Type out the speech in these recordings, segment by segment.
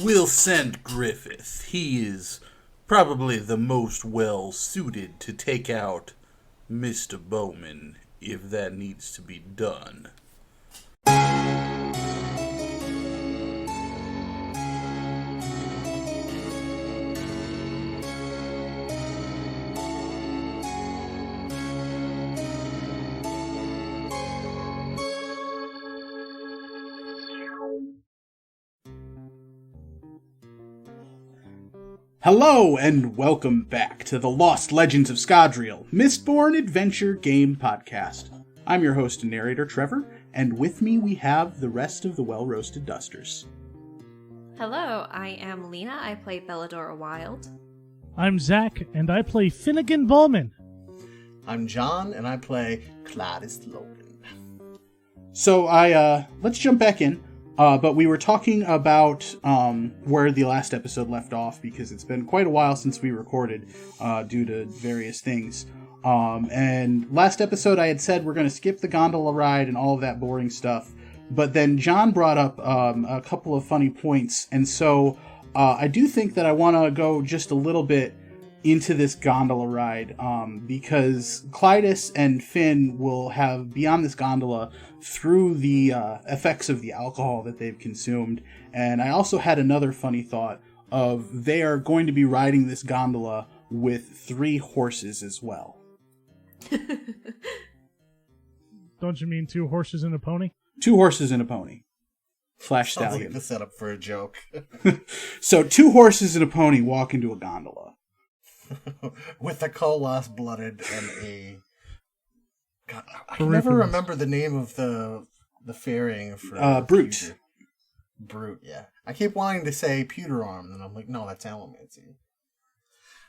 We'll send Griffith. He is probably the most well-suited to take out Mr. Bowman, if that needs to be done. Hello, and welcome back to the Lost Legends of Scadrial, Mistborn Adventure Game Podcast. I'm your host and narrator, Trevor, and with me we have the rest of the well-roasted dusters. Hello, I am Lena. I play Beladora Wilde. I'm Zach, and I play Finnigan Bomon. I'm John, and I play Clydus Logan. So let's jump back in. But we were talking about where the last episode left off, because it's been quite a while since we recorded due to various things. And last episode I had said we're going to skip the gondola ride and all of that boring stuff. But then John brought up a couple of funny points. And so I do think that I want to go just a little bit into this gondola ride, because Clydus and Finn will have be on this gondola through the effects of the alcohol that they've consumed. And I also had another funny thought of they are going to be riding this gondola with 3 horses as well. Don't you mean 2 horses and a pony? 2 horses and a pony. Slash Sounds stallion. like the setup for a joke. So 2 horses and a pony walk into a gondola. With a Colas blooded and a... God, I can Peripherals. never remember the name of the fairing for... Brute. Brute, yeah. I keep wanting to say pewter arm, and I'm like, no, that's Alamancy.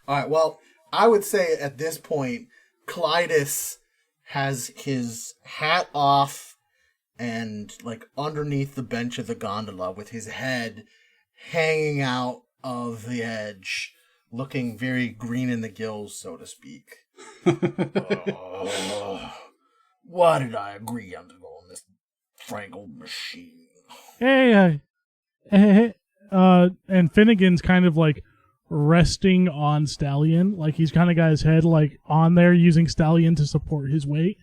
Alright, well, I would say at this point, Clydus has his hat off and, like, underneath the bench of the gondola with his head hanging out of the edge, looking very green in the gills, so to speak. Why did I agree on this frankled machine? Hey, and Finnegan's kind of like resting on Stallion, like he's kind of got his head like on there using Stallion to support his weight.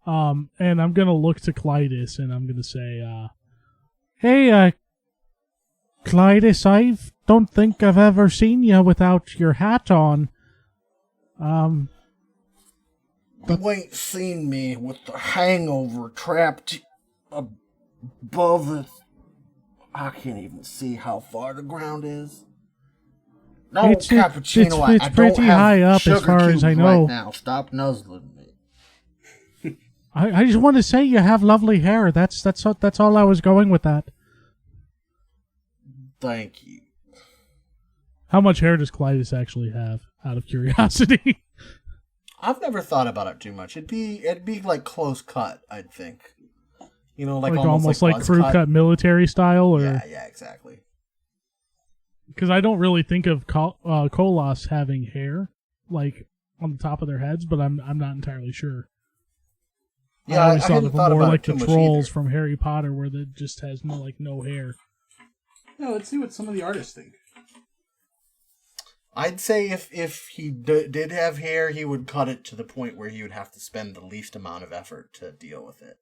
And I'm gonna look to Clydus and I'm gonna say, hey, Clydus, I don't think I've ever seen you without your hat on. You ain't seen me with the hangover trapped above it. I can't even see how far the ground is. No, It's cappuccino. I don't pretty have high up sugar as far as I cubes know. Right now. Stop nuzzling me. I just want to say you have lovely hair. That's all I was going with that. Thank you. How much hair does Clydus actually have, out of curiosity? I've never thought about it too much. It'd be like close cut, I'd think. You know, like almost like crew cut military style, or yeah, exactly. because I don't really think of Kolos having hair like on the top of their heads, but I'm not entirely sure. Yeah, I always I thought hadn't of them thought more about like it too the much trolls either. from Harry Potter, where that just has no hair. Yeah, let's see what some of the artists think. I'd say if he did have hair, he would cut it to the point where he would have to spend the least amount of effort to deal with it.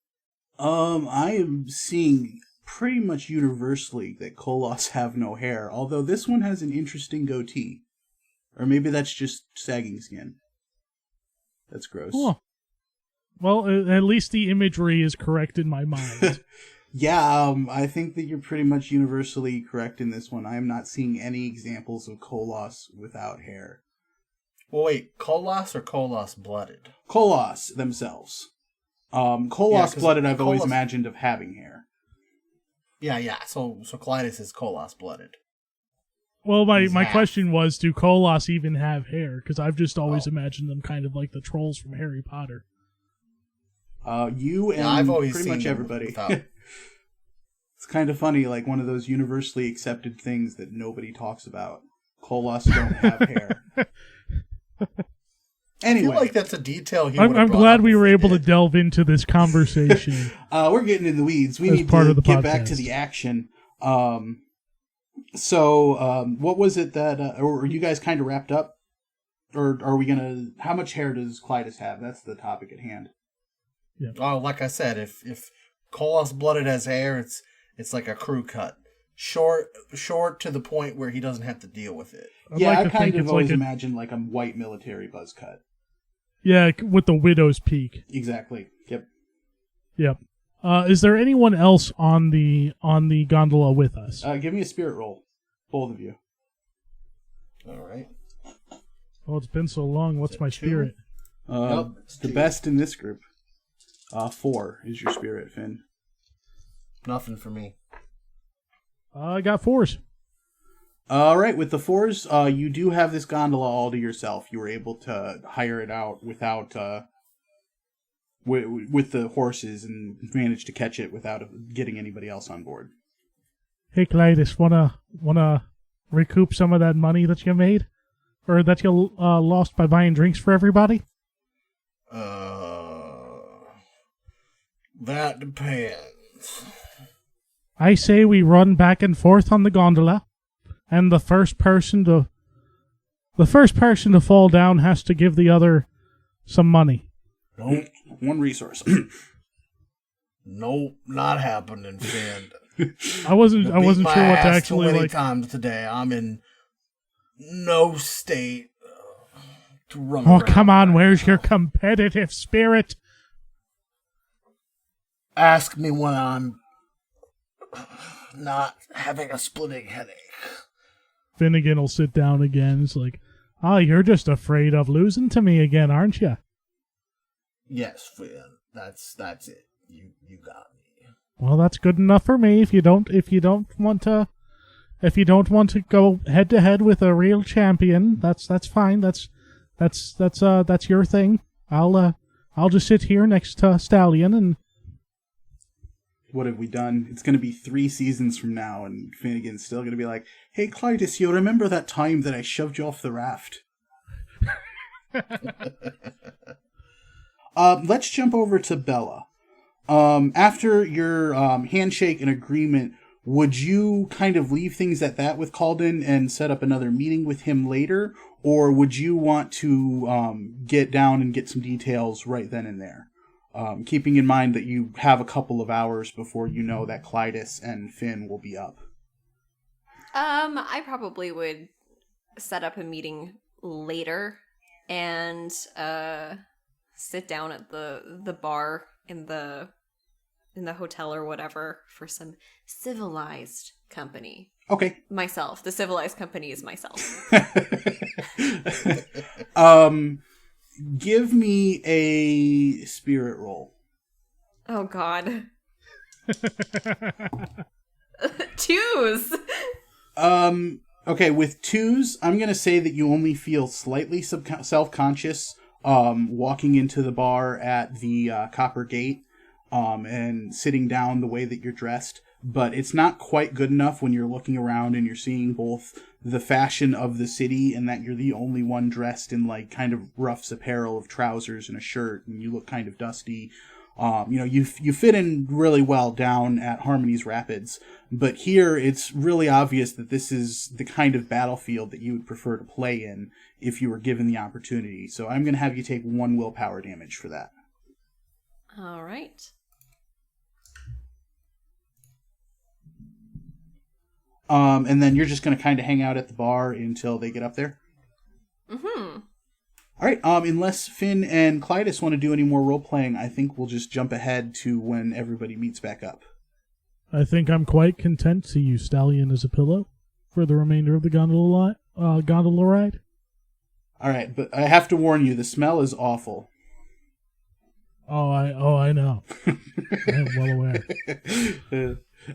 I am seeing pretty much universally that Kolos have no hair, although this one has an interesting goatee. Or maybe that's just sagging skin. That's gross. Oh. Well, at least the imagery is correct in my mind. Yeah, I think that you're pretty much universally correct in this one. I am not seeing any examples of Kolos without hair. Well, wait, Kolos or Kolos blooded? Kolos themselves. Kolos blooded I've always imagined of having hair. Yeah. So Clydus is Kolos blooded. Well, my half. question was, do Kolos even have hair? Because I've just always imagined them kind of like the trolls from Harry Potter. You and I've always pretty seen much them everybody. without. It's kind of funny, like one of those universally accepted things that nobody talks about. Kolos don't have hair. Anyway, I feel like that's a detail he would have I'm brought glad up we if were he able to did. delve into this conversation. we're getting in the weeds. We As need part to of the get back podcast. to the action. So, what was it that, or are you guys kind of wrapped up? Or are we gonna, how much hair does Clydus have? That's the topic at hand. Yeah. Oh, like I said, if Kolos blooded has hair, it's like a crew cut. Short to the point where he doesn't have to deal with it. I kind of always imagined like a white military buzz cut. Yeah, with the widow's peak. Exactly. Yep. Yep. Is there anyone else on the gondola with us? Give me a spirit roll, both of you. All right. Oh, it's been so long. What's my spirit? The best in this group. 4 is your spirit, Finn. Nothing for me. I got 4s. All right, with the 4s, you do have this gondola all to yourself. You were able to hire it out without with the horses and managed to catch it without getting anybody else on board. Hey, Clydus, wanna recoup some of that money that you made, or that you lost by buying drinks for everybody? That depends. I say we run back and forth on the gondola, and the first person to fall down has to give the other some money. Nope. One resource. Nope, not happening, Finn. I wasn't sure what to actually too many like. times today. I'm in no state to run. Oh, around come on! right Where's now. your competitive spirit? Ask me when I'm not having a splitting headache. Finnigan will sit down again. It's like, you're just afraid of losing to me again, aren't you? Yes, Finn. That's it. You got me. Well, that's good enough for me. If you don't want to go head to head with a real champion, that's fine. That's your thing. I'll just sit here next to Stallion and. What have we done? It's going to be 3 seasons from now, and Finnegan's still going to be like, "Hey, Clydus, you remember that time that I shoved you off the raft?" Let's jump over to Bella. After your handshake and agreement, would you kind of leave things at that with Calden and set up another meeting with him later? Or would you want to get down and get some details right then and there? Keeping in mind that you have a couple of hours before you know that Clydus and Finn will be up. I probably would set up a meeting later and sit down at the bar in the hotel or whatever for some civilized company. Okay. Myself. The civilized company is myself. Give me a spirit roll. Oh, God. 2s. Okay, with 2s, I'm going to say that you only feel slightly self-conscious walking into the bar at the Copper Gate and sitting down the way that you're dressed. But it's not quite good enough when you're looking around and you're seeing both the fashion of the city and that you're the only one dressed in like kind of roughs apparel of trousers and a shirt and you look kind of dusty. You fit in really well down at Harmony's Rapids, but here it's really obvious that this is the kind of battlefield that you would prefer to play in if you were given the opportunity. So I'm going to have you take 1 willpower damage for that. All right. And then you're just going to kind of hang out at the bar until they get up there? Mm-hmm. All right, unless Finn and Clydus want to do any more role-playing, I think we'll just jump ahead to when everybody meets back up. I think I'm quite content to use Stallion as a pillow for the remainder of the gondola ride. All right, but I have to warn you, the smell is awful. I know. I'm well aware.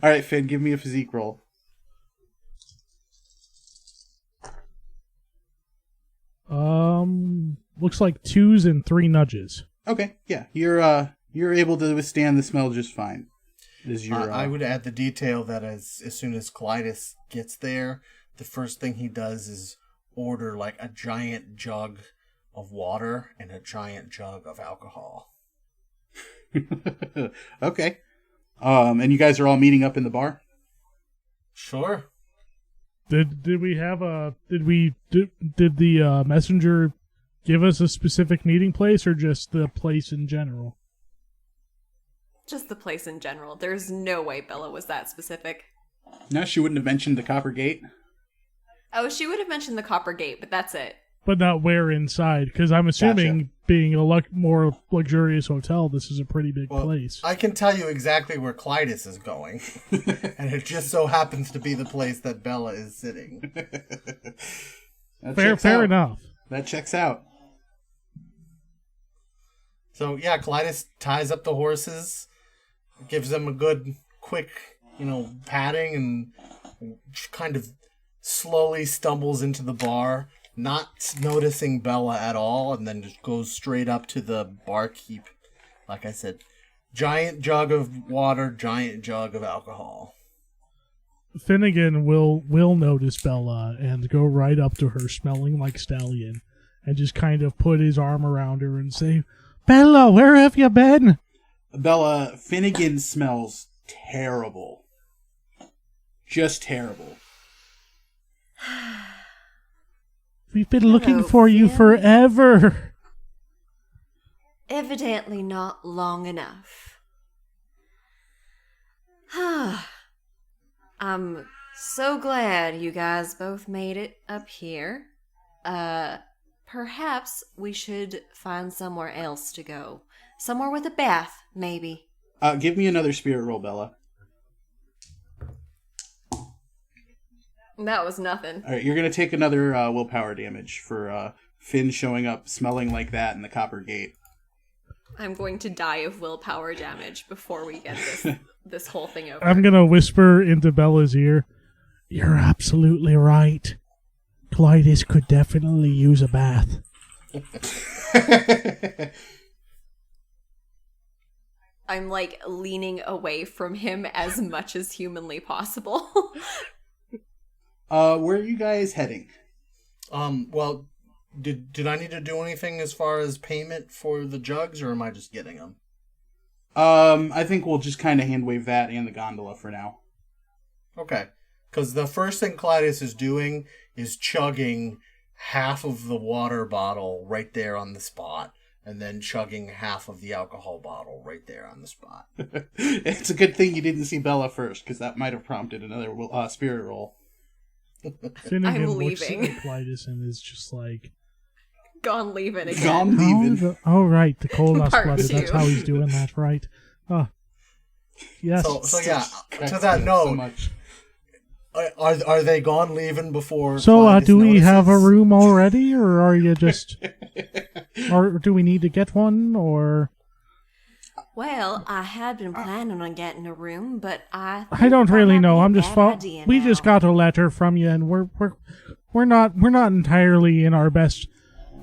All right, Finn, give me a physique roll. Looks like 2s and 3 nudges. Okay, yeah, you're able to withstand the smell just fine. I would add the detail that as soon as Clydus gets there, the first thing he does is order like a giant jug of water and a giant jug of alcohol. Okay. And you guys are all meeting up in the bar? Sure. Did the messenger give us a specific meeting place or just the place in general? Just the place in general. There's no way Bella was that specific. No, she wouldn't have mentioned the Copper Gate. Oh, she would have mentioned the Copper Gate, but that's it. But not where inside, because I'm assuming being a more luxurious hotel, this is a pretty big place. I can tell you exactly where Clydus is going, and it just so happens to be the place that Bella is sitting. Fair enough. That checks out. So yeah, Clydus ties up the horses, gives them a good, quick, patting, and kind of slowly stumbles into the bar, not noticing Bella at all, and then just goes straight up to the barkeep. Like I said, giant jug of water, giant jug of alcohol. Finnigan will notice Bella and go right up to her, smelling like stallion, and just kind of put his arm around her and say, "Bella, where have you been?" Bella, Finnigan smells terrible. Just terrible. We've been looking for you forever. Evidently not long enough. I'm so glad you guys both made it up here. Perhaps we should find somewhere else to go. Somewhere with a bath, maybe. Give me another spirit roll, Bella. That was nothing. All right, you're going to take another willpower damage for Finn showing up smelling like that in the Copper Gate. I'm going to die of willpower damage before we get this whole thing over. I'm going to whisper into Bella's ear, "You're absolutely right. Clydus could definitely use a bath." I'm leaning away from him as much as humanly possible. Where are you guys heading? Well, did I need to do anything as far as payment for the jugs, or am I just getting them? I think we'll just kind of hand wave that and the gondola for now. Okay. Because the first thing Clydus is doing is chugging half of the water bottle right there on the spot, and then chugging half of the alcohol bottle right there on the spot. It's a good thing you didn't see Bella first, because that might have prompted another spirit roll. Finnigan I'm looks leaving. at Clydus and is just like, Gone leaving again. Gone leaving. Right, the Clydus Part blooded. two. That's how he's doing that, right? Yes. So yeah, to that note, So much. are they gone leaving before? So, Clydus do we have a notices? room already, or are you just, or do we need to get one, or? Well, I had been planning on getting a room, but I don't really know. I'm just we now. just got a letter from you, and we're not entirely in our best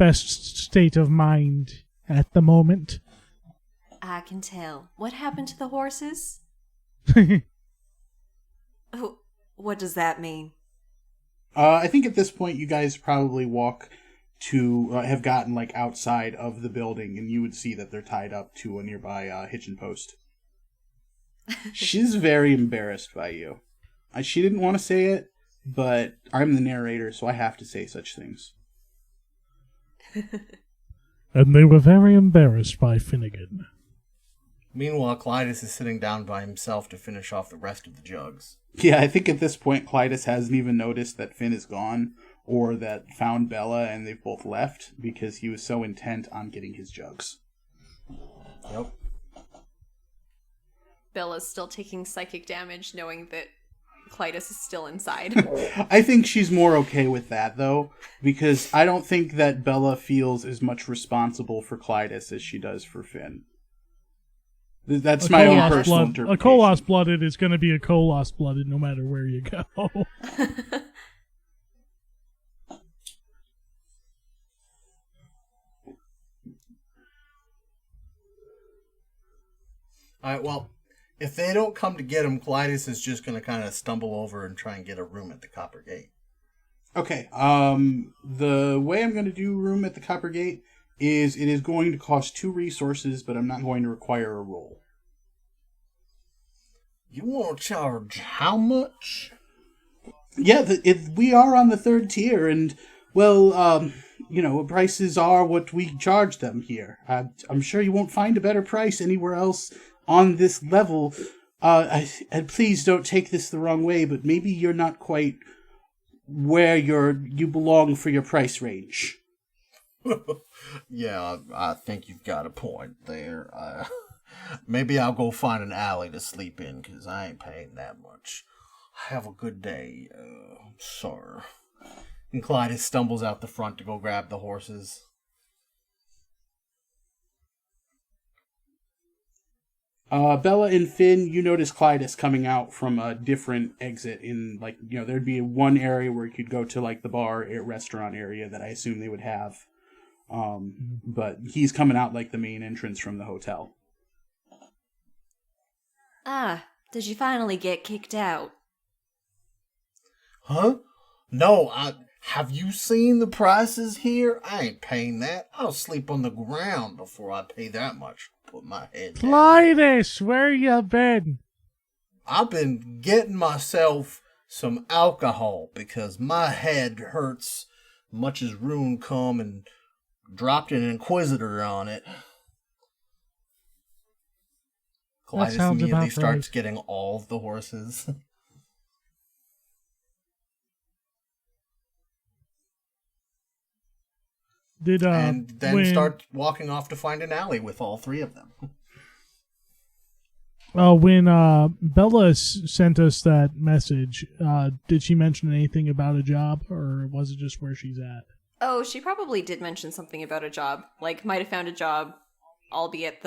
state of mind at the moment. I can tell. What happened to the horses? Oh, what does that mean? I think at this point you guys probably walk to have gotten outside of the building, and you would see that they're tied up to a nearby hitching post. She's very embarrassed by you. She didn't want to say it, but I'm the narrator, so I have to say such things. And they were very embarrassed by Finnigan. Meanwhile, Clydus is sitting down by himself to finish off the rest of the jugs. Yeah, I think at this point Clydus hasn't even noticed that Finn is gone, or that found Bella and they've both left, because he was so intent on getting his jugs. Yep. Bella's still taking psychic damage, knowing that Clydus is still inside. I think she's more okay with that, though, because I don't think that Bella feels as much responsible for Clydus as she does for Finn. That's my own personal interpretation. A Kolos-blooded is going to be a Kolos-blooded no matter where you go. Alright, well, if they don't come to get him, Clydus is just going to kind of stumble over and try and get a room at the Copper Gate. Okay, the way I'm going to do room at the Copper Gate is it is going to cost 2 resources, but I'm not going to require a roll. You want to charge how much? Yeah, we are on the 3rd tier, and, well, prices are what we charge them here. I'm sure you won't find a better price anywhere else on this level. And please don't take this the wrong way, but maybe you're not quite where you belong for your price range. Yeah, I think you've got a point there. Maybe I'll go find an alley to sleep in, because I ain't paying that much. Have a good day, sir. And Clydus stumbles out the front to go grab the horses. Bella and Finn, you notice Clydus coming out from a different exit in, there'd be one area where you could go to, the bar, restaurant area that I assume they would have. But he's coming out, the main entrance from the hotel. Ah, did you finally get kicked out? Huh? No, have you seen the prices here? I ain't paying that. I'll sleep on the ground before I pay that much. Put my head down. Clydus, where you been? I've been getting myself some alcohol because my head hurts much as Rune come and dropped an Inquisitor on it. Clydus immediately starts getting all of the horses. And then start walking off to find an alley with all 3 of them. When Bella sent us that message, did she mention anything about a job, or was it just where she's at? Oh, she probably did mention something about a job. Might have found a job, albeit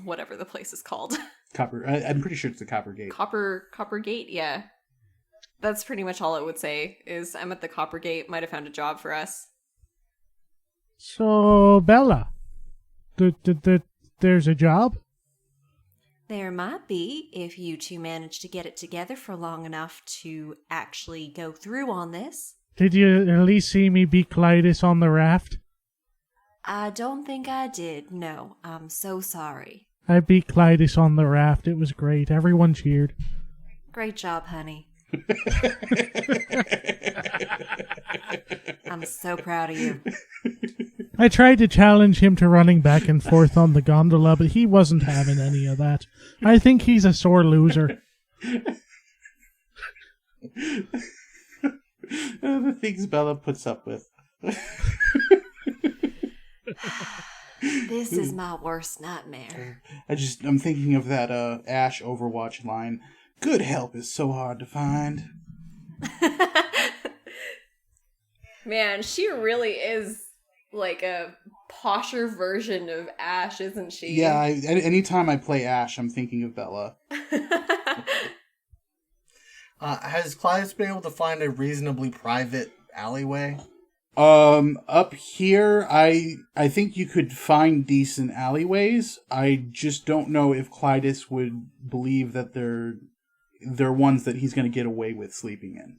whatever the place is called. I'm pretty sure it's the Copper Gate. Copper Gate, yeah. That's pretty much all it would say, is I'm at the Copper Gate, might have found a job for us. So, Bella, there's a job? There might be, if you two manage to get it together for long enough to actually go through on this. Did you at least see me beat Clydus on the raft? I don't think I did, no. I'm so sorry. I beat Clydus on the raft. It was great. Everyone cheered. Great job, honey. I'm so proud of you. I tried to challenge him to running back and forth on the gondola, but he wasn't having any of that. I think he's a sore loser. The things Bella puts up with. This is my worst nightmare. I'm thinking of that Ash Overwatch line. Good help is so hard to find. Man, she really is a posher version of Ash, isn't she? Yeah, anytime I play Ash, I'm thinking of Bella. Has Clydus been able to find a reasonably private alleyway? Up here, I think you could find decent alleyways. I just don't know if Clydus would believe that they're ones that he's going to get away with sleeping in.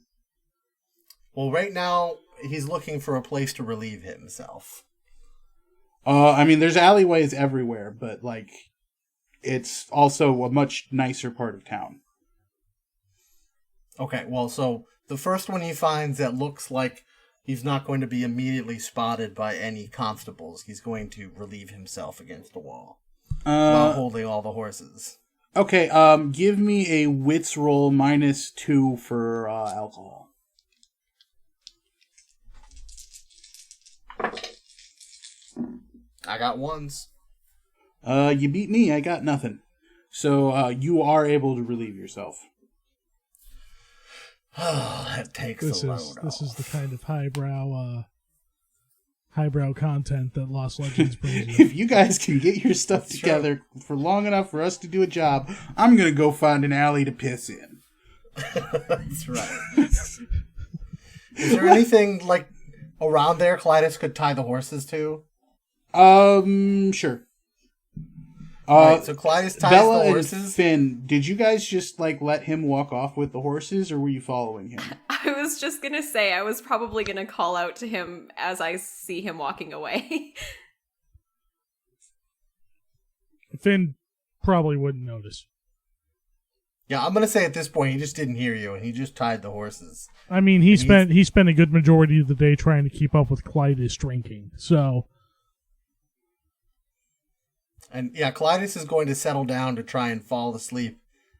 Well, right now, he's looking for a place to relieve himself. There's alleyways everywhere, but, it's also a much nicer part of town. Okay, well, so the first one he finds that looks like he's not going to be immediately spotted by any constables. He's going to relieve himself against the wall while holding all the horses. Okay, give me a wits roll -2 for alcohol. I got ones. You beat me. I got nothing. So you are able to relieve yourself. Oh, that takes a load off. This is the kind of highbrow content that Lost Legends brings you. If you guys can get your stuff together for long enough for us to do a job, I'm going to go find an alley to piss in. That's right. Is there anything, around there Clydus could tie the horses to? Sure. Right, so Clydus ties Bella the horses. And Finn, did you guys just let him walk off with the horses, or were you following him? I was just gonna say, I was probably gonna call out to him as I see him walking away. Finn probably wouldn't notice. Yeah, I'm gonna say at this point he just didn't hear you, and he just tied the horses. I mean, he spent a good majority of the day trying to keep up with Clydus drinking. So, and yeah, Clydus is going to settle down to try and fall asleep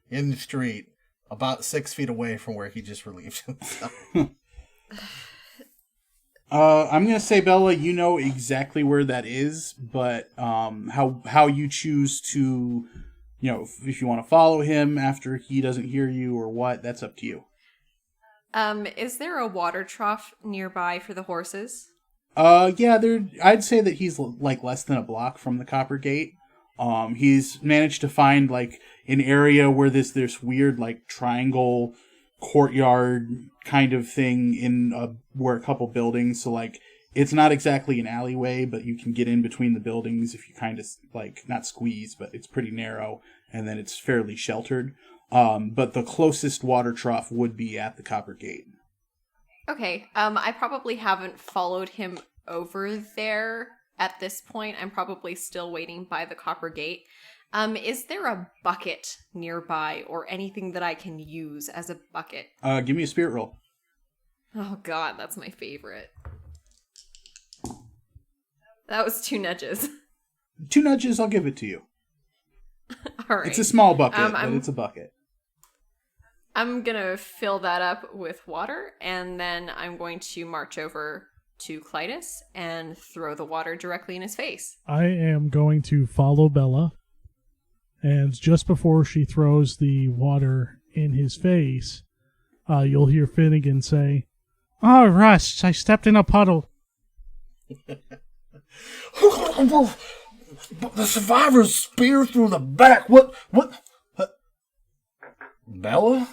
in the street, about 6 feet away from where he just relieved himself. I'm gonna say, Bella, you know exactly where that is, but how you choose to, if you want to follow him after he doesn't hear you or what, that's up to you. Is there a water trough nearby for the horses? Yeah, I'd say that he's like less than a block from the Copper Gate. He's managed to find like an area where this weird like triangle courtyard kind of thing where a couple buildings. So like it's not exactly an alleyway, but you can get in between the buildings if you kind of like not squeeze, but it's pretty narrow and then it's fairly sheltered. But the closest water trough would be at the Copper Gate. Okay. I probably haven't followed him over there at this point. I'm probably still waiting by the Copper Gate. Is there a bucket nearby or anything that I can use as a bucket? Give me a spirit roll. Oh god, that's my favorite. That was 2 nudges. 2 nudges, I'll give it to you. All right. It's a small bucket, but it's a bucket. I'm gonna fill that up with water, and then I'm going to march over to Clydus and throw the water directly in his face. I am going to follow Bella, and just before she throws the water in his face, you'll hear Finnigan say, "Oh, Rust, I stepped in a puddle." The survivor's spear through the back. What? Bella?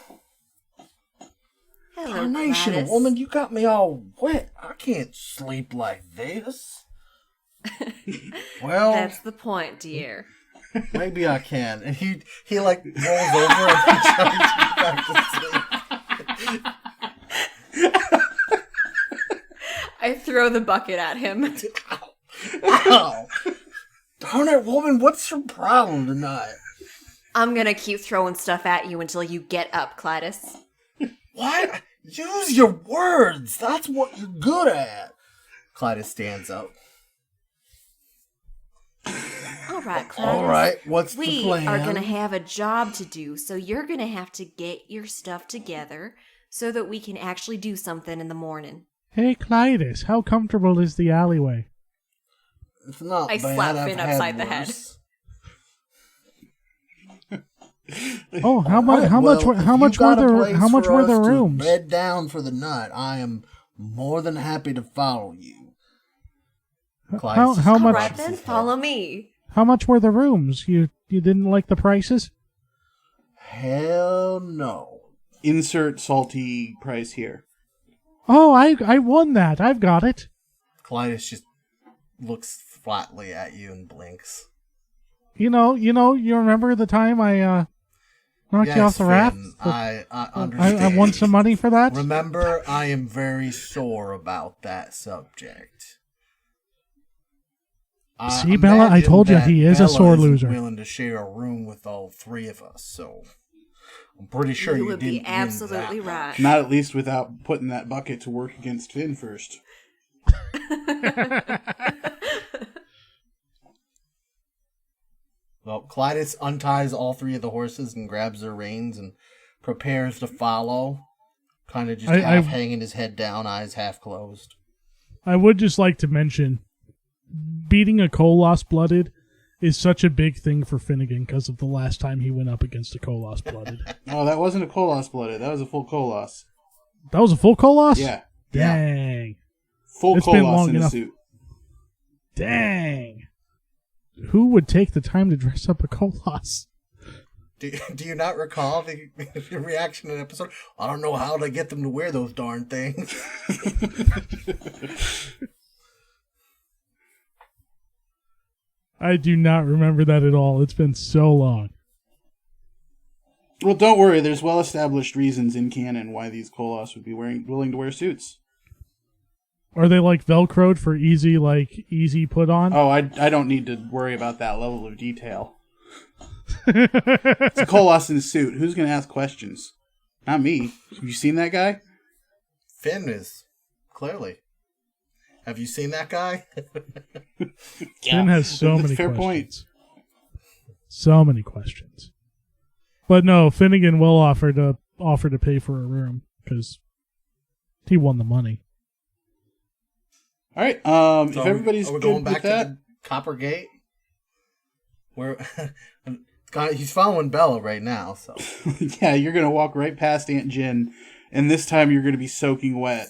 Hello, Carnation, Clydus. woman, you got me all wet. I can't sleep like this. Well, That's the point, dear. maybe I can. And he like rolls over and he tries to get back to sleep. I throw the bucket at him. Ow. Darn it, woman, what's your problem tonight? I'm gonna keep throwing stuff at you until you get up, Clydus. What? Use your words. That's what you're good at. Clydus stands up. All right, Clydus. All right, what's the plan? We are going to have a job to do, so you're going to have to get your stuff together so that we can actually do something in the morning. Hey, Clydus, how comfortable is the alleyway? It's not I bad. slap I've Finn had upside the head. worse. Oh, how Alright, much well, how if much you've got were a the place how much for were us the to rooms? bed down for the night, I am more than happy to follow you. How All much? right, then, follow me. How much were the rooms? You didn't like the prices? Hell no. Insert salty price here. Oh, I won that. I've got it. Clydus just looks flatly at you and blinks. You remember the time I knocked you off the raft? Finn, I understand. I won some money for that. Remember, I am very sore about that subject. See, Bella, I told you he is a sore isn't loser. Willing to share a room with all 3 of us, so I'm pretty sure you would didn't be absolutely win that right. much. Not at least without putting that bucket to work against Finn first. Well, Clydus unties all 3 of the horses and grabs their reins and prepares to follow. Kind of just half hanging his head down, eyes half closed. I would just like to mention, beating a Koloss blooded is such a big thing for Finnigan because of the last time he went up against a Koloss blooded. Oh, that wasn't a Koloss blooded. That was a full Koloss. That was a full Koloss? Yeah. Dang. Full It's been Koloss long in a enough. suit. Dang. Who would take the time to dress up a Koloss? Do you not recall the reaction in the episode? I don't know how to get them to wear those darn things. I do not remember that at all. It's been so long. Well, don't worry. There's well-established reasons in canon why these Koloss would be willing to wear suits. Are they like Velcroed for easy put on? Oh, I don't need to worry about that level of detail. It's a Kolos in a suit. Who's going to ask questions? Not me. Have you seen that guy? Finn is, clearly. Have you seen that guy? Finn has so many fair questions. point. So many questions. But no, Finnigan will offer to pay for a room because he won the money. All right. So if everybody's are we good going back with that, to the Copper Gate? Where he's following Bella right now. So yeah, you're gonna walk right past Aunt Jin, and this time you're gonna be soaking wet.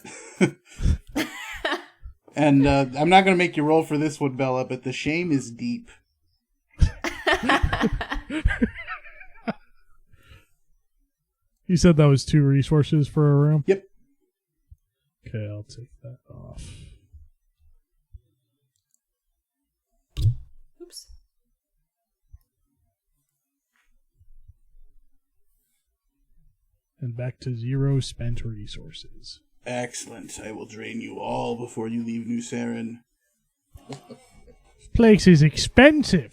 And I'm not gonna make you roll for this one, Bella, but the shame is deep. You said that was 2 resources for a room? Yep. Okay, I'll take that off. Oops. And back to 0 spent resources. Excellent. I will drain you all before you leave New Seran. This place is expensive.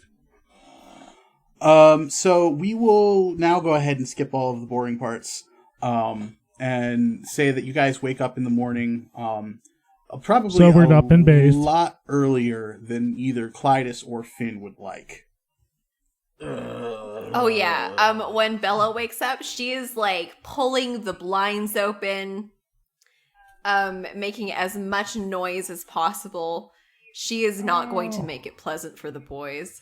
So we will now go ahead and skip all of the boring parts, and say that you guys wake up in the morning, probably Sobered up and bathed. a lot earlier than either Clydus or Finn would like. Oh yeah. When Bella wakes up, she is like pulling the blinds open, making as much noise as possible. She is not going to make it pleasant for the boys.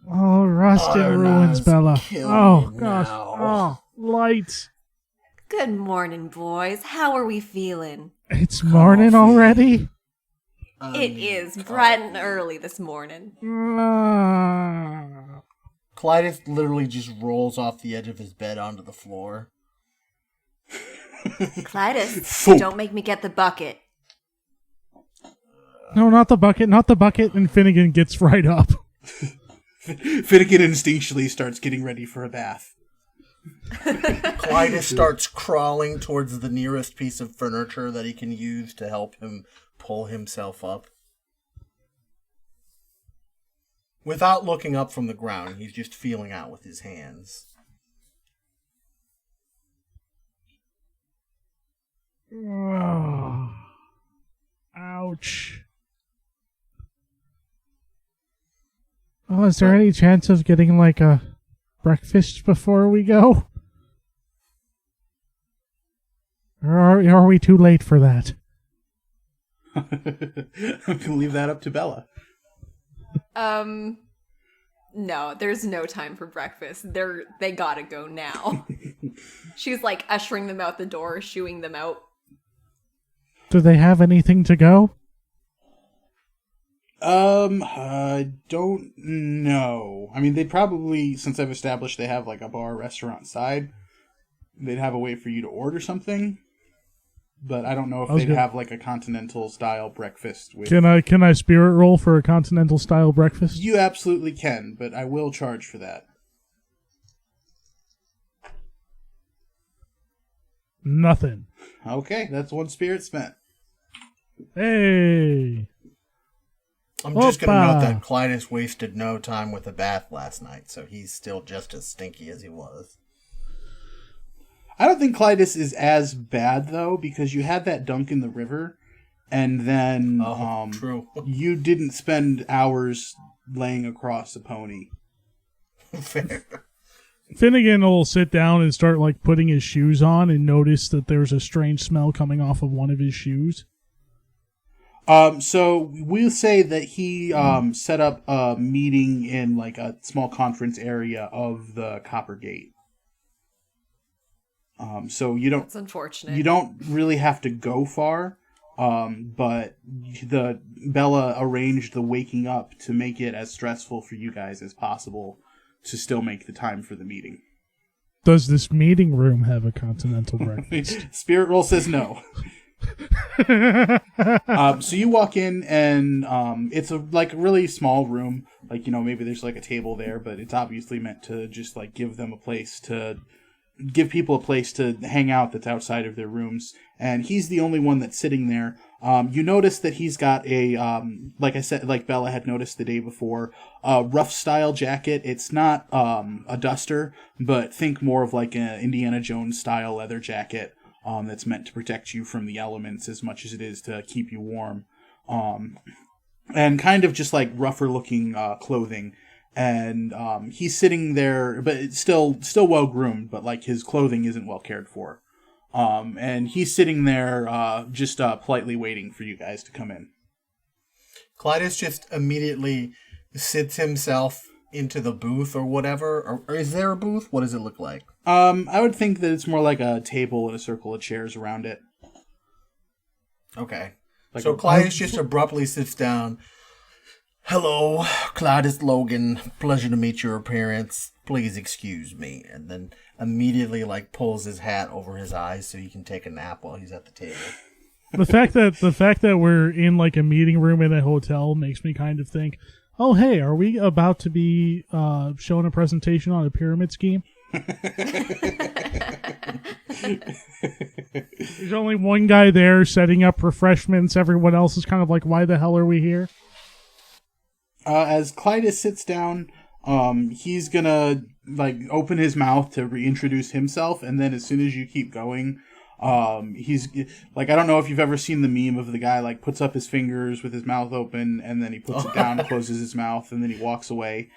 Oh, rusted ruins, Bella. Oh, gosh. Oh, lights. Good morning, boys. How are we feeling? It's morning already? It is bright and early this morning. Clydus literally just rolls off the edge of his bed onto the floor. Clydus, don't make me get the bucket. No, not the bucket, not the bucket. And Finnigan gets right up. Finnegan instinctually starts getting ready for a bath. Clydus starts crawling towards the nearest piece of furniture that he can use to help him pull himself up. Without looking up from the ground, he's just feeling out with his hands. Oh. Ouch. Oh, is there any chance of getting like a breakfast before we go? Or are we too late for that? I'm going to leave that up to Bella. No, there's no time for breakfast. They gotta go now. She's like ushering them out the door, shooing them out. Do they have anything to go? I don't know. I mean, they'd probably, since I've established they have like a bar restaurant side, they'd have a way for you to order something. But I don't know if they'd have like a continental style breakfast with. Can I spirit roll for a continental style breakfast? You absolutely can, but I will charge for that. Nothing. Okay, that's 1 spirit spent. Hey. I'm just going to note that Clydus wasted no time with a bath last night, so he's still just as stinky as he was. I don't think Clydus is as bad, though, because you had that dunk in the river, and then true. You didn't spend hours laying across a pony. Fair. Finnegan will sit down and start like putting his shoes on and notice that there's a strange smell coming off of one of his shoes. So we'll say that he set up a meeting in like a small conference area of the Copper Gate. So you don't. That's unfortunate. You don't really have to go far, but the Bella arranged the waking up to make it as stressful for you guys as possible to still make the time for the meeting. Does this meeting room have a continental breakfast? Spirit roll says no. So you walk in and it's a like really small room. Like, you know, maybe there's like a table there, but it's obviously meant to just like give them a place to give people a place to hang out that's outside of their rooms. And he's the only one that's sitting there. You notice that he's got a, like I said, like Bella had noticed the day before, a rough style jacket. It's not a duster, but think more of like an Indiana Jones style leather jacket that's meant to protect you from the elements as much as it is to keep you warm. And kind of just like rougher looking clothing. And he's sitting there, but it's still well groomed, but like his clothing isn't well cared for. And he's sitting there just politely waiting for you guys to come in. Clydus just immediately sits himself into the booth or whatever. Or is there a booth? What does it look like? I would think that it's more like a table and a circle of chairs around it. Okay. Like so Clydus just abruptly sits down. Hello, Clydus Logan. Pleasure to meet your appearance. Please excuse me. And then immediately pulls his hat over his eyes so he can take a nap while he's at the table. The fact that we're in like a meeting room in a hotel makes me kind of think, oh hey, are we about to be showing a presentation on a pyramid scheme? There's only one guy there setting up refreshments. Everyone else is kind of like, why the hell are we here? As Clydus sits down, he's gonna open his mouth to reintroduce himself, and then as soon as you keep going, he's I don't know if you've ever seen the meme of the guy puts up his fingers with his mouth open, and then he puts it down, closes his mouth, and then he walks away.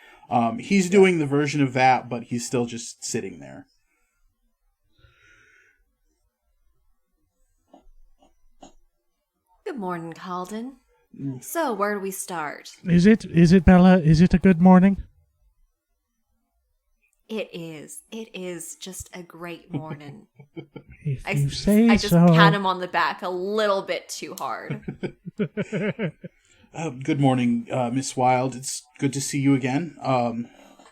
He's doing the version of that, but he's still just sitting there. Good morning, Calden. So, where do we start? Is it Bella? Is it a good morning? It is. It is just a great morning. If you say I just so. pat him on the back a little bit too hard. Good morning, Miss Wilde. It's good to see you again.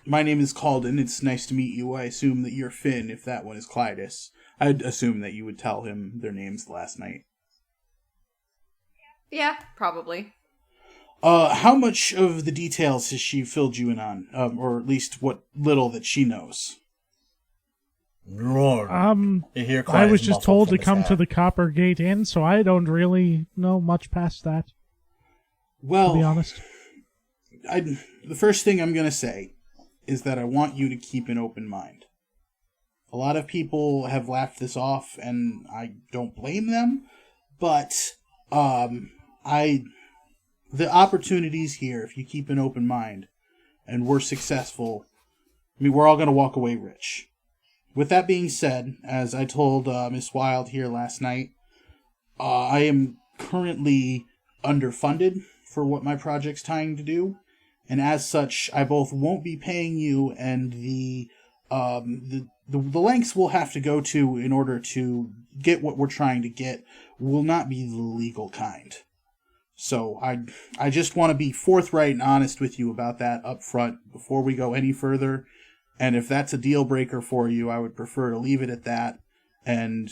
My name is Calden. It's nice to meet you. I assume that you're Finn, if that one is Clydus. I'd assume that you would tell him their names last night. Yeah, probably. How much of the details has she filled you in on? Or at least what little that she knows? I was just told to come to the Copper Gate Inn, so I don't really know much past that. Well, to be honest. The first thing I'm going to say is that I want you to keep an open mind. A lot of people have laughed this off, and I don't blame them, but the opportunities here, if you keep an open mind and we're successful, we're all going to walk away rich. With that being said, as I told Miss Wilde here last night, I am currently underfunded for what my project's trying to do, and as such, I both won't be paying you, and the lengths we'll have to go to in order to get what we're trying to get will not be the legal kind. So I just want to be forthright and honest with you about that up front before we go any further. And if that's a deal breaker for you, I would prefer to leave it at that and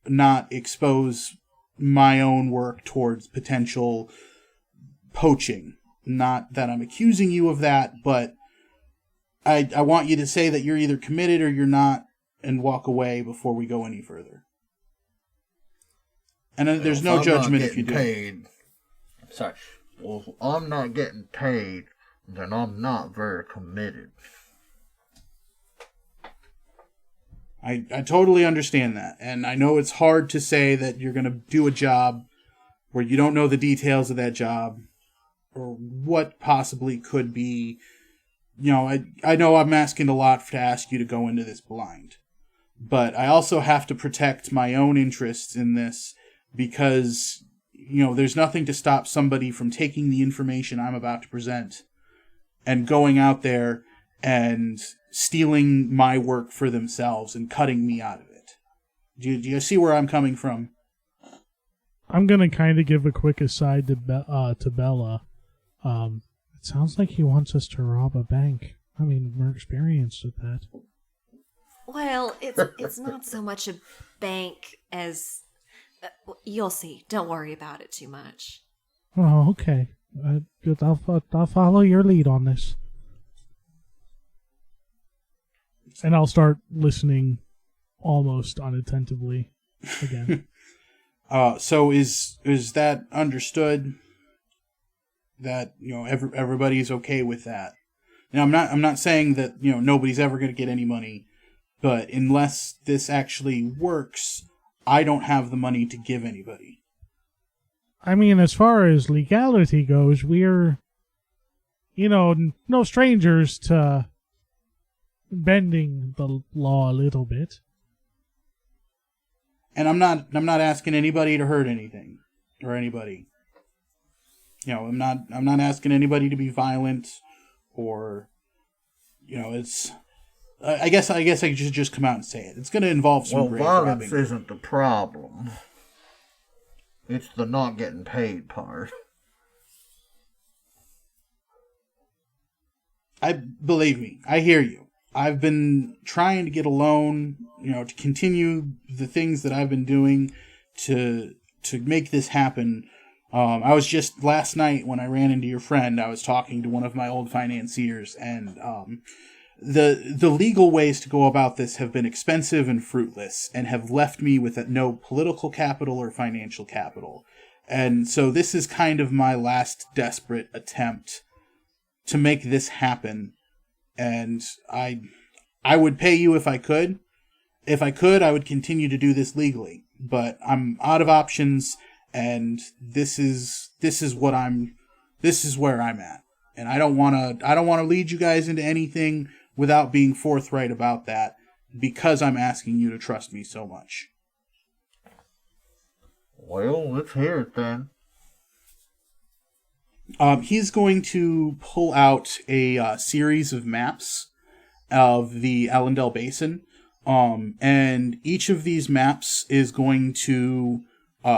not expose my own work towards potential poaching. Not that I'm accusing you of that, but I want you to say that you're either committed or you're not and walk away before we go any further. And there's no judgment if you do. Paid. Sorry. Well, if I'm not getting paid, then I'm not very committed. I totally understand that. And I know it's hard to say that you're going to do a job where you don't know the details of that job or what possibly could be. I know I'm asking a lot to ask you to go into this blind. But I also have to protect my own interests in this because there's nothing to stop somebody from taking the information I'm about to present and going out there and stealing my work for themselves and cutting me out of it. Do you see where I'm coming from? I'm going to kind of give a quick aside to Bella. It sounds like he wants us to rob a bank. We're experienced at that. Well, it's not so much a bank as... you'll see. Don't worry about it too much. Oh, okay. I'll follow your lead on this. And I'll start listening almost unattentively again. So is that understood? That everybody's okay with that. Now I'm not saying that nobody's ever going to get any money, but unless this actually works, I don't have the money to give anybody. I mean, as far as legality goes, we're no strangers to bending the law a little bit. And I'm not asking anybody to hurt anything or anybody. I'm not asking anybody to be violent or it's I guess I should just come out and say it. It's going to involve some grave violence robbing. Isn't the problem. It's the not getting paid part. Believe me, I hear you. I've been trying to get a loan, to continue the things that I've been doing to make this happen. I was just last night when I ran into your friend, I was talking to one of my old financiers, and the legal ways to go about this have been expensive and fruitless and have left me with no political capital or financial capital. And so this is kind of my last desperate attempt to make this happen. And I would pay you if I could. If I could, I would continue to do this legally. But I'm out of options, and this is where I'm at. And I don't want to lead you guys into anything without being forthright about that, because I'm asking you to trust me so much. Well, let's hear it then. He's going to pull out a series of maps of the Elendel Basin, and each of these maps is going to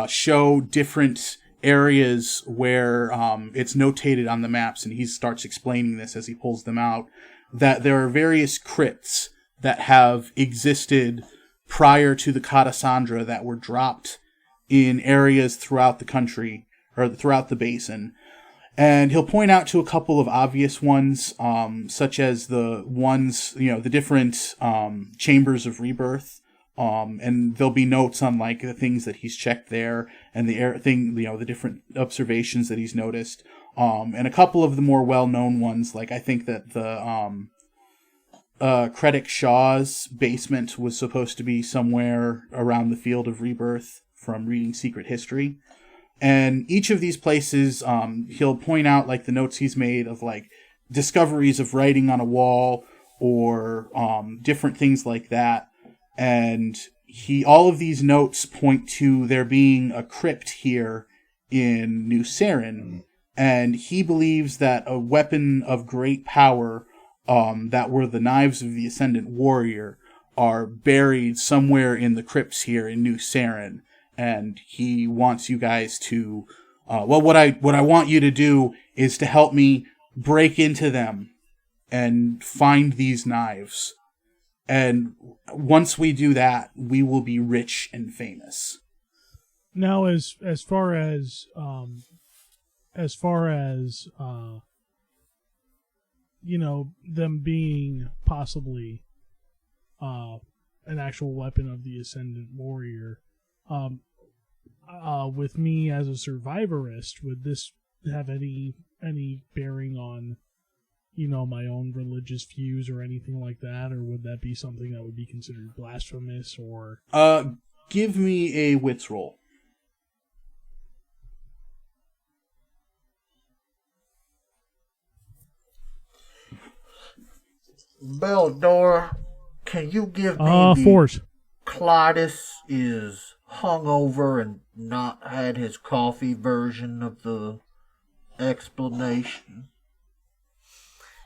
show different areas where it's notated on the maps, and he starts explaining this as he pulls them out, that there are various crypts that have existed prior to the Cassandra that were dropped in areas throughout the country, or throughout the basin. And he'll point out to a couple of obvious ones, such as the ones, the different chambers of rebirth. And there'll be notes on like the things that he's checked there, and the different observations that he's noticed. And a couple of the more well-known ones, like I think that the Credit Shaw's basement was supposed to be somewhere around the Field of Rebirth from reading Secret History. And each of these places, he'll point out like the notes he's made of like discoveries of writing on a wall or different things like that. And all of these notes point to there being a crypt here in New Seran. And he believes that a weapon of great power, that were the knives of the Ascendant Warrior, are buried somewhere in the crypts here in New Seran. And he wants you guys to, what I want you to do is to help me break into them and find these knives. And once we do that, we will be rich and famous. Now, as far as them being possibly an actual weapon of the Ascendant Warrior, with me as a survivorist, would this have any bearing on my own religious views or anything like that, or would that be something that would be considered blasphemous? Or give me a wits roll. Beladora, can you give me force? Clydus is hungover and not had his coffee version of the explanation.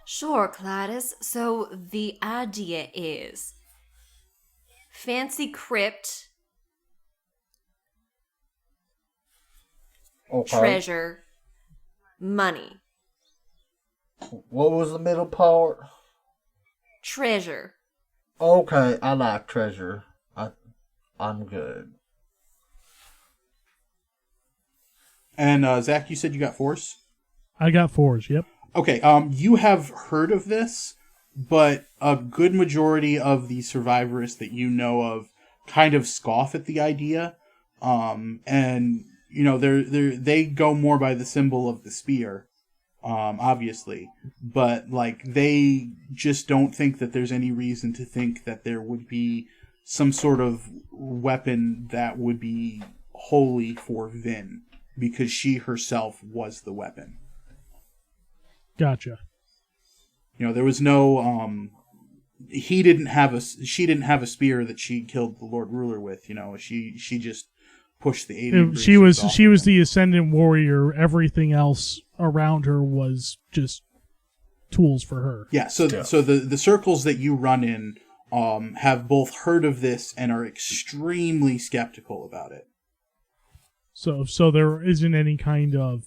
Sure, Clydus. So the idea is fancy crypt, treasure, money. What was the middle part? Treasure. Okay, I like treasure. I'm good. And Zach, you said you got force? I got 4s, yep. Okay, you have heard of this, but a good majority of the survivorists that you know of kind of scoff at the idea. And, you know, they go more by the symbol of the spear, obviously. But, like, they just don't think that there's any reason to think that there would be some sort of weapon that would be holy for Vin, because she herself was the weapon. Gotcha. You know, there was no, she didn't have a spear that she killed the Lord Ruler with, you know, she just pushed the alien. She was the Ascendant Warrior. Everything else around her was just tools for her. Yeah, so the circles that you run in have both heard of this and are extremely skeptical about it. So there isn't any kind of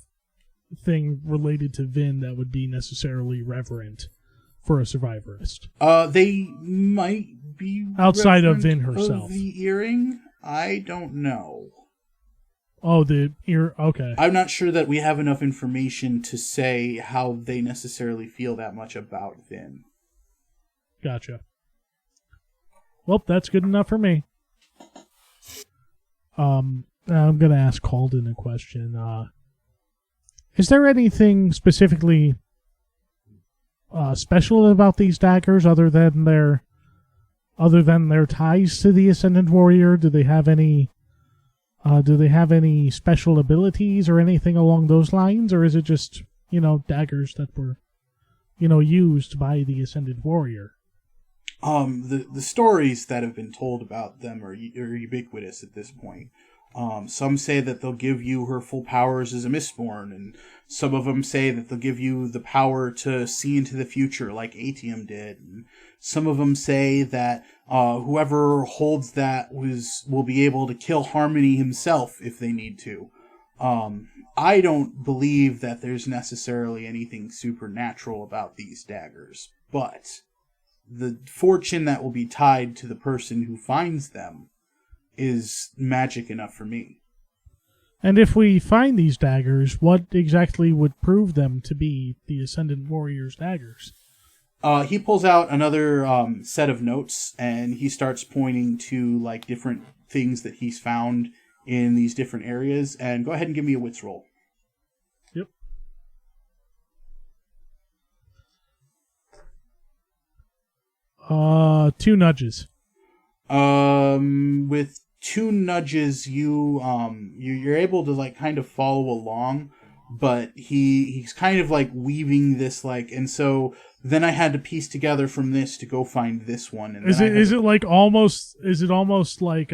thing related to Vin that would be necessarily reverent for a survivorist. They might be outside of Vin herself. Of the earring, I don't know. Oh, the ear. Okay. I'm not sure that we have enough information to say how they necessarily feel that much about Vin. Gotcha. Well, that's good enough for me. I'm gonna ask Calden a question. Is there anything specifically special about these daggers other than their ties to the Ascendant Warrior? Do they have any special abilities or anything along those lines, or is it just, you know, daggers that were, you know, used by the Ascendant Warrior? The stories that have been told about them are ubiquitous at this point. Some say that they'll give you her full powers as a Mistborn, and some of them say that they'll give you the power to see into the future like Atium did. And some of them say that whoever holds that will be able to kill Harmony himself if they need to. I don't believe that there's necessarily anything supernatural about these daggers, but the fortune that will be tied to the person who finds them is magic enough for me. And if we find these daggers, what exactly would prove them to be the Ascendant Warrior's daggers? He pulls out another set of notes, and he starts pointing to like different things that he's found in these different areas. And go ahead and give me a wits roll. Yep. Two nudges. With two nudges, you're able to like kind of follow along, but he's kind of like weaving this like, and so then I had to piece together from this to go find this one. And is it almost like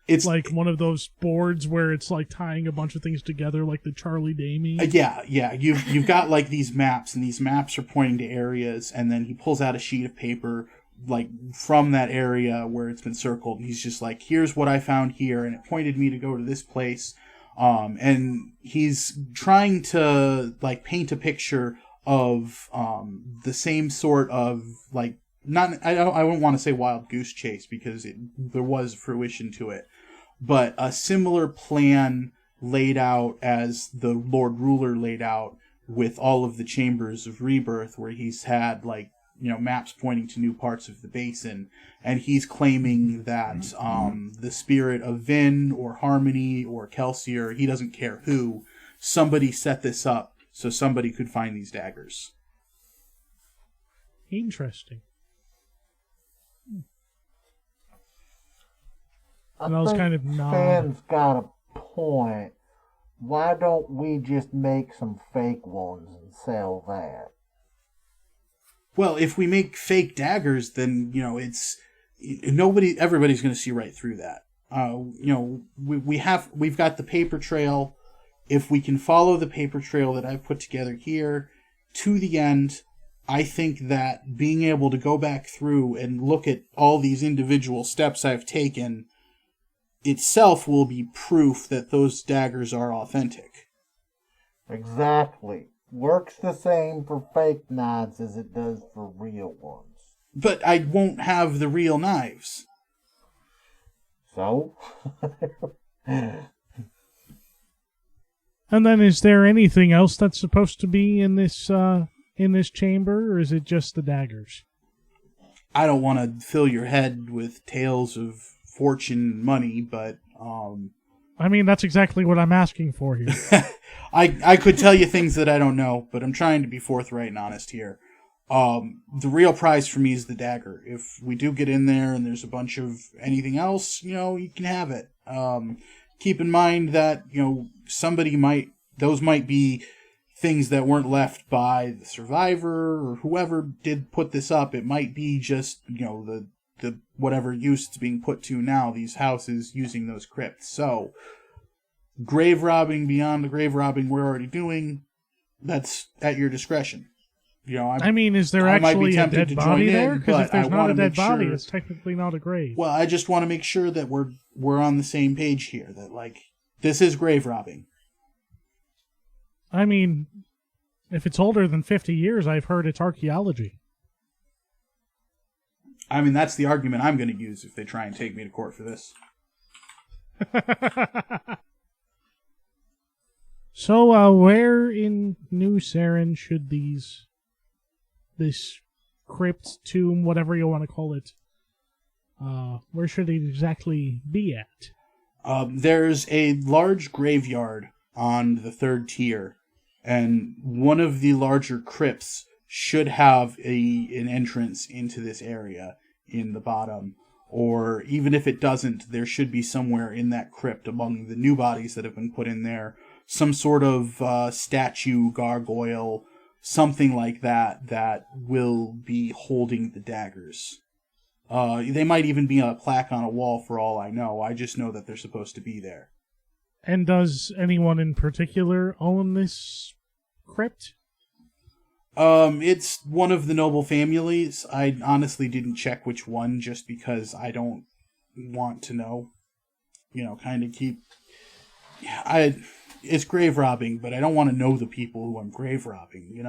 it's like one of those boards where it's like tying a bunch of things together, like the Charlie Day meme? Yeah. You've got like these maps, and these maps are pointing to areas, and then he pulls out a sheet of paper like from that area where it's been circled, and he's just like, here's what I found here, and it pointed me to go to this place. And he's trying to like paint a picture of the same sort of like, I don't want to say wild goose chase, because there was fruition to it, but a similar plan laid out as the Lord Ruler laid out, with all of the chambers of rebirth, where he's had like, you know, maps pointing to new parts of the basin, and he's claiming that the spirit of Vin or Harmony or Kelsier, he doesn't care who, somebody set this up so somebody could find these daggers. Interesting. And I was kind of Fan's got a point. Why don't we just make some fake ones and sell that? Well, if we make fake daggers, then, you know, everybody's going to see right through that. You know, we've got the paper trail. If we can follow the paper trail that I've put together here to the end, I think that being able to go back through and look at all these individual steps I've taken itself will be proof that those daggers are authentic. Exactly. Works the same for fake knives as it does for real ones. But I won't have the real knives. So? And then is there anything else that's supposed to be in this in this chamber, or is it just the daggers? I don't want to fill your head with tales of fortune and money, but I mean, that's exactly what I'm asking for here. I could tell you things that I don't know, but I'm trying to be forthright and honest here. The real prize for me is the dagger. If we do get in there and there's a bunch of anything else, you can have it. Keep in mind that, those might be things that weren't left by the survivor or whoever did put this up. It might be just, the whatever use it's being put to now, these houses using those crypts. So, grave robbing beyond the grave robbing we're already doing, that's at your discretion. Is there actually a dead body there? Because if there's not a dead body, sure, it's technically not a grave. Well, I just want to make sure that we're on the same page here. That this is grave robbing. If it's older than 50 years, I've heard it's archaeology. That's the argument I'm going to use if they try and take me to court for this. So, where in New Seran should this crypt, tomb, whatever you want to call it, where should it exactly be at? There's a large graveyard on the 3rd tier, and one of the larger crypts should have an entrance into this area in the bottom. Or even if it doesn't, there should be somewhere in that crypt among the new bodies that have been put in there some sort of statue, gargoyle, something like that will be holding the daggers. They might even be a plaque on a wall for all I know. I just know that they're supposed to be there. And does anyone in particular own this crypt? It's one of the noble families. I honestly didn't check which one just because I don't want to know. Kind of keep... It's grave robbing, but I don't want to know the people who I'm grave robbing,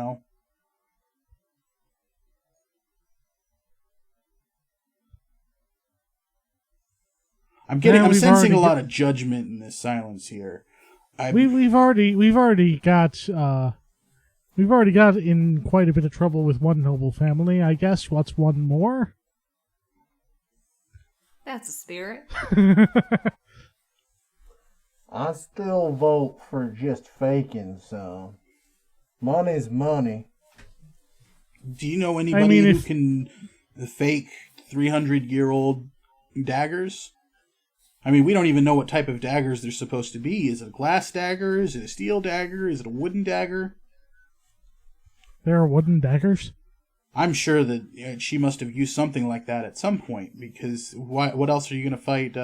I'm sensing a lot of judgment in this silence here. We've already got in quite a bit of trouble with one noble family. I guess what's one more? That's a spirit. I still vote for just faking some. Money's money. Do you know anybody who can fake 300-year-old daggers? We don't even know what type of daggers they're supposed to be. Is it a glass dagger? Is it a steel dagger? Is it a wooden dagger? There are wooden daggers? I'm sure that she must have used something like that at some point, because what else are you going to fight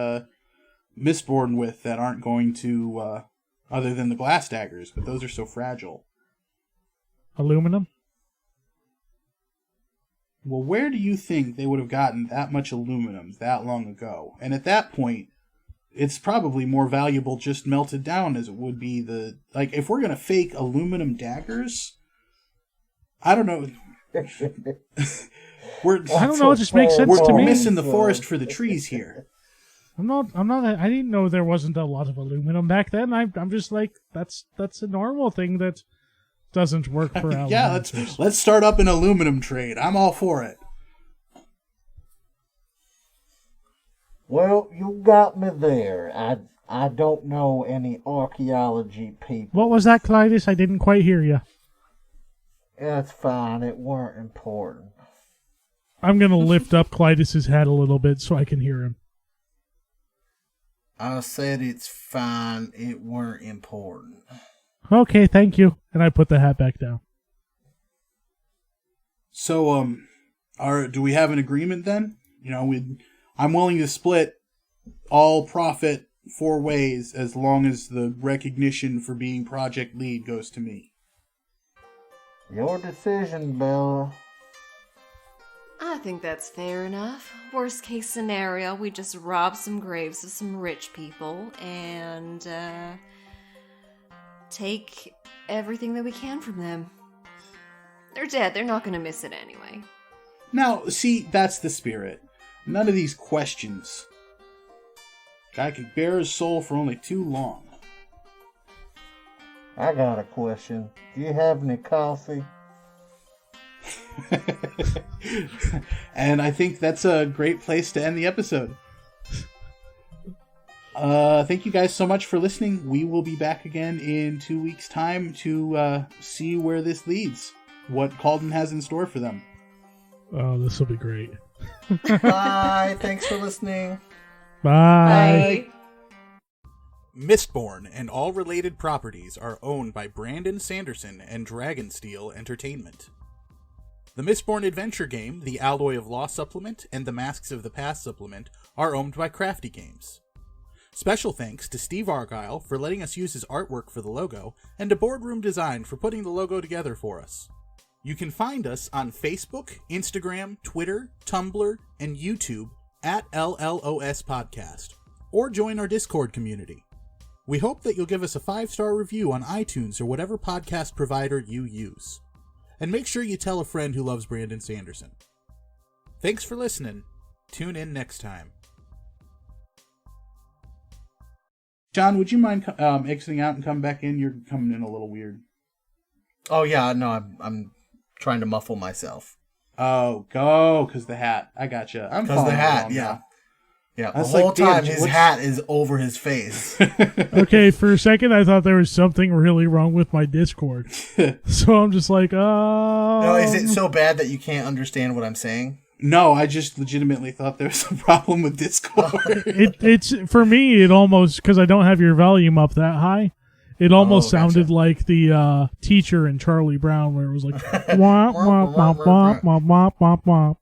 Mistborn with that aren't going to, other than the glass daggers, but those are so fragile. Aluminum? Well, where do you think they would have gotten that much aluminum that long ago? And at that point, it's probably more valuable just melted down as it would be if we're going to fake aluminum daggers, I don't know. I don't know, it just makes sense to me. We're missing the forest for the trees here. I'm not, I didn't know there wasn't a lot of aluminum back then. I'm just like, that's a normal thing that doesn't work for aluminum. Yeah, let's start up an aluminum trade. I'm all for it. Well, you got me there. I don't know any archaeology people. What was that, Clydus? I didn't quite hear you. That's fine. It weren't important. I'm going to lift up Clydus's head a little bit so I can hear him. I said it's fine. It weren't important. Okay, thank you. And I put the hat back down. So, do we have an agreement then? I'm willing to split all profit 4 ways as long as the recognition for being project lead goes to me. Your decision, Bella. I think that's fair enough. Worst case scenario, we just rob some graves of some rich people and take everything that we can from them. They're dead. They're not going to miss it anyway. Now, see, that's the spirit. None of these questions. Guy could bear his soul for only too long. I got a question. Do you have any coffee? And I think that's a great place to end the episode. Thank you guys so much for listening. We will be back again in 2 weeks' time to see where this leads, what Calden has in store for them. Oh, this will be great. Bye. Thanks for listening. Bye. Bye. Mistborn and all related properties are owned by Brandon Sanderson and Dragonsteel Entertainment. The Mistborn adventure game, the Alloy of Law supplement, and the Masks of the Past supplement are owned by Crafty Games. Special thanks to Steve Argyle for letting us use his artwork for the logo, and to Boardroom Design for putting the logo together for us. You can find us on Facebook, Instagram, Twitter, Tumblr, and YouTube at LLOS Podcast, or join our Discord community. We hope that you'll give us a 5-star review on iTunes or whatever podcast provider you use. And make sure you tell a friend who loves Brandon Sanderson. Thanks for listening. Tune in next time. John, would you mind exiting out and coming back in? You're coming in a little weird. Oh yeah, no, I'm trying to muffle myself. Oh, go, because the hat. I gotcha. I'm Because the hat, yeah. now. Yeah, I the was whole like, damn, time his what's- hat is over his face. Okay, for a second I thought there was something really wrong with my Discord. So I'm just like, No, is it so bad that you can't understand what I'm saying? No, I just legitimately thought there was a problem with Discord. It's for me, it almost, because I don't have your volume up that high, it almost gotcha. sounded like the teacher in Charlie Brown, where it was like, womp, womp, womp, womp, womp, womp, womp, womp.